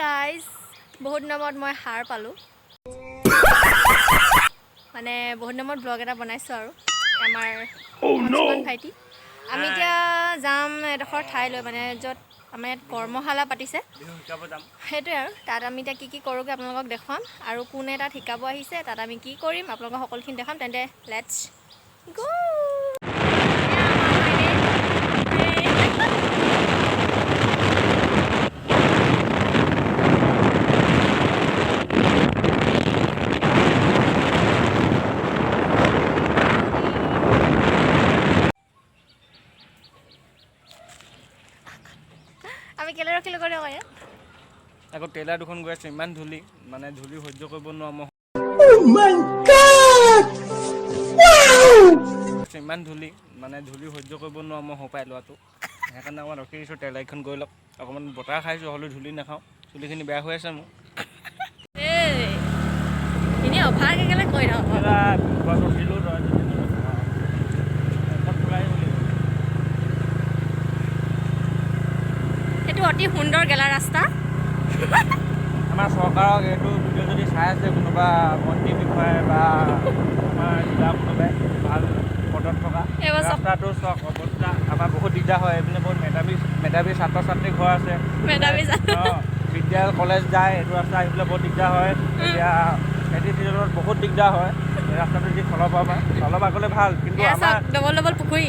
Guys বহুত দিনত মই হাৰ পালোঁ মানে বহুত দিনত ব্লগ এটা বনাইছোঁ আৰু আমাৰ ভাইটি আমি এতিয়া যাম এডোখৰ ঠাইলৈ মানে য'ত আমাৰ ইয়াত কৰ্মশালা পাতিছে সেইটোৱে আৰু তাত আমি এতিয়া কি কৰোঁগৈ আপোনালোকক দেখুৱাম আৰু কোনে তাত শিকাব আহিছে তাত আমি কি কৰিম আপোনালোকক সকলোখিনি দেখাম তেন্তে লেটছ গো। আমি কেলে ৰখিলোঁ কৰি আকৌ ইয়াত আকৌ ট্ৰেইলাৰ দুখন গৈ আছে ইমান ধূলি মানে ধূলি সহ্য কৰিব নোৱাৰোঁ মই ইমান ধূলি মানে ধূলি সহ্য কৰিব নোৱাৰোঁ মই সপাই লোৱাটো সেইকাৰণে অকণমান ৰখি দিছোঁ ট্ৰেইলাৰখন গৈ লওক অকণমান বতাহ খাইছোঁ হ'লেও ধূলি নাখাওঁ চুলিখিনি বেয়া হৈ আছে মোৰ এনেই অভাৰকে কেলে কৈ উঠিলোঁ সেইটো অতি সুন্দৰ গেলা ৰাস্তা আমাৰ চৰকাৰক এইটো ভিডিঅ' যদি চাই আছে কোনোবা মন্ত্ৰী বিষয়ে বা আমাৰ জিলা কোনোবাই ভাল পদত থকা ৰাস্তাটো চক অৱস্থা আমাৰ বহুত দিগদাৰ হয় এইপিনে বহুত মেধাৱী ছাত্ৰ ছাত্ৰী ঘৰ আছে বিদ্যালয় কলেজ যায় এইটো ৰাস্তা আহিবলৈ বহুত দিগদাৰ হয় এতিয়া খেতি চিজনত বহুত দিগদাৰ হয় এই ৰাস্তাটো যদি চলাব গ'লে ভাল কিন্তু আমাৰ ডবল পুখুৰী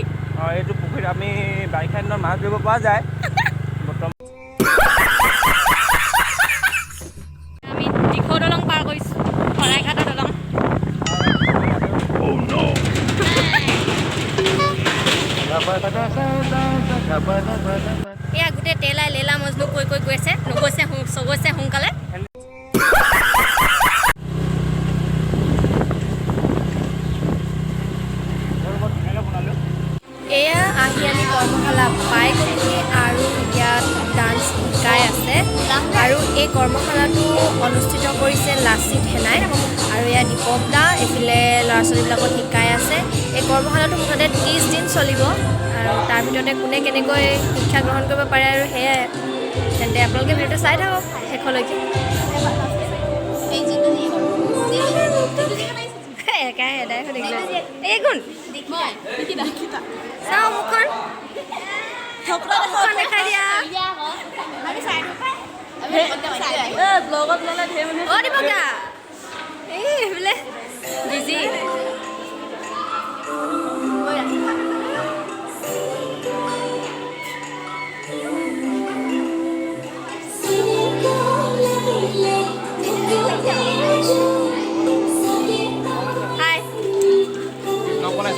এইটো পুখুৰীত আমি বাৰিষা দিনত মাছ ধৰিব পৰা যায় বৰ্তমান দলং পাৰ কৰিছোঁ শৰাইঘাটৰ দলং এয়া গোটেই তেলাই লেলা মজনু কৈ গৈছে নগৈছে সোনকালে এয়া আহি আমি কৰ্মশালা পাই গ'লোহি আৰু ইয়াত ডান্স শিকাই আছে আৰু এই কৰ্মশালাটো অনুষ্ঠিত কৰিছে লাচিত সেনাই আৰু এয়া দীপক দা এইফালে ল'ৰা ছোৱালীবিলাকক শিকাই আছে এই কৰ্মশালাটো মুঠতে 30 দিন চলিব আৰু তাৰ ভিতৰতে কোনে কেনেকৈ শিক্ষা গ্ৰহণ কৰিব পাৰে আৰু সেয়াই তেন্তে আপোনালোকে ভিডিঅ'টো চাই থাকক শেষলৈকে একাই এদাই হৈ থাকিলে এই কোন চাওঁ মুখখন দেখাই দিয়া অ' দীপক দা এই বোলে বিজি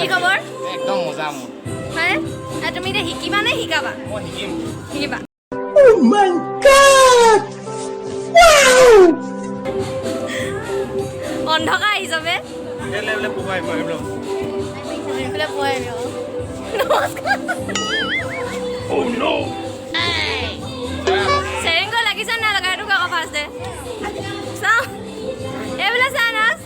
কি খবৰ একদম মজা মোৰ হয় তুমি এতিয়া শিকিবা নে শিকাবা মই শিকিবা অন্ধকাৰ আহি যাবে চেৰেংগ লাগিছে নাই লগা এইটো আকৌ ফাৰ্ষ্ট দে চাওঁ এইবিলাক চা নাচ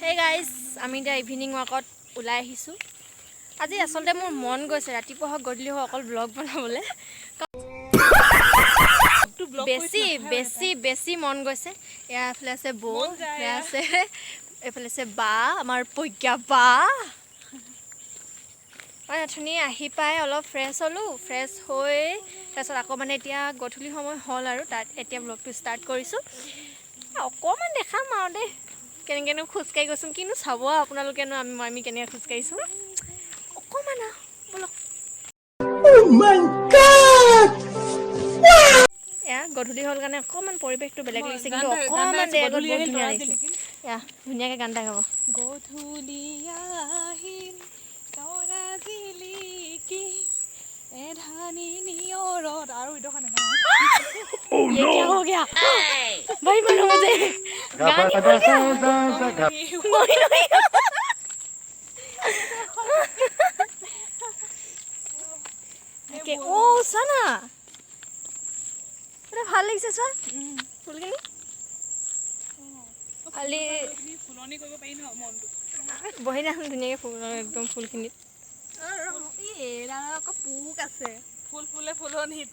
Hey guys, আমি এতিয়া ইভিনিং ৱাকত ওলাই আহিছোঁ। আজি আচলতে মোৰ মন গৈছে ৰাতিপুৱা হওক গধূলি হওক অকল ব্লগ বনাবলৈ। বেছি মন গৈছে। এফালে আছে বৌ, এফালে আছে বা, আমাৰ প্ৰজ্ঞা বা। মই অথনি আহি পাই অলপ ফ্ৰেছ হ'লোঁ, ফ্ৰেছ হৈ তাৰপিছত আকৌ মানে এতিয়া গধূলি সময় হ'ল আৰু তাত এতিয়া ব্লগটো ষ্টাৰ্ট কৰিছোঁ। অকণমান দেখাম আৰু দেই কেনেকৈনো খোজকাঢ়ি গৈছোঁ, কিনো চাব আপোনালোকেনো আমি কেনেকৈ খোজকাঢ়িছোঁ অকণমান বলক। এয়া গধূলি হ'ল কাৰণে অকণমান পৰিৱেশটো বেলেগ লাগিছে, কিন্তু অকণমান দেৰি আগত বহুত ধুনীয়া লাগিছে। এয়া ধুনীয়াকৈ গান এটা গাব। গধূলি আহিল তৰা জিলিকি এধানি নিয়ৰত আৰু ইডোখৰ নাগাওঁ। ये क्या हो गया भाई मनो मुझे गाने हो गया नहीं ओके ओ सना अरे ভাল লাগিছে চা ফুলখিনি খালি ফুলনি কৰিব পাৰি ন মনটো বহি না ধুনীয়াকৈ ফুল একদম ফুলখিনিত আকৌ পোক আছে ফুল ফুলে ফুলনিত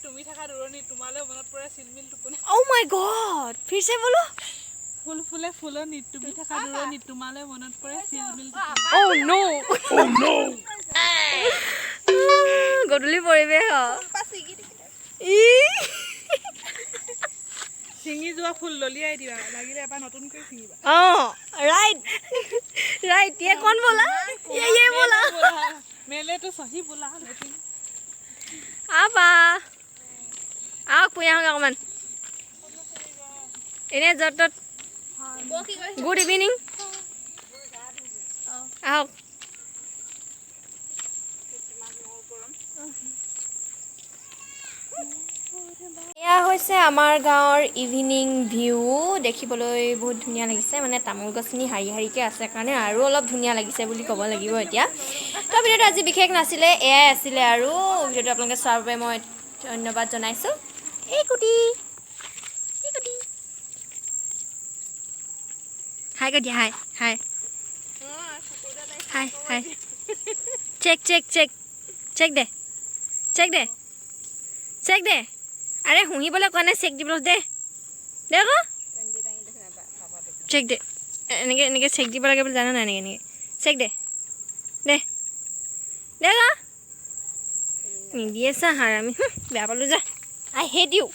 তুমি থাকা দূৰণিত তোমালৈ মনত পৰে চিলমিল টোপনি। Oh my god फिर से बोलो ফুল ফুলে ফুলনিত তুমি থাকা দূৰণিত তোমালৈ মনত পৰে চিলমিল টোপনি। Oh no গধূলি পৰিৱেশ ছিঙি যোৱা ফুল দলিয়াই দিবা লাগিলে এবাৰ নতুনকৈ ছিঙিবা। राइट ये कौन बोला ये बोला मेले तो सही बोला लेकिन आपा आওক পুয়া হওক অকণমান এনে য'ত ত'ত গুড ইভিনিং আহক। এয়া হৈছে আমাৰ গাঁৱৰ ইভিনিং ভিউ, দেখিবলৈ বহুত ধুনীয়া লাগিছে, মানে তামোল গছখিনি শাৰী শাৰীকৈ আছে কাৰণে আৰু অলপ ধুনীয়া লাগিছে বুলি ক'ব লাগিব এতিয়া। তো ভিডিঅ'টো আজি বিশেষ নাছিলে, এয়াই আছিলে আৰু ভিডিঅ'টো আপোনালোকে চোৱাৰ বাবে মই ধন্যবাদ জনাইছোঁ। এই কুটি হাই কৈ দিয়া hi hi hi hi check check check check দে চেক দে চেক দে আৰে শুহিবলৈ কোৱা নাই চেক দিবলৈ দে দে আকৌ চেক দে এনেকৈ চেক দিব লাগে বুলি জানা নাই এনেকৈ চেক দে দে দে আকৌ নিদিয়ে চা হাৰ আমি বেয়া পালোঁ যা আই হেট ইউ।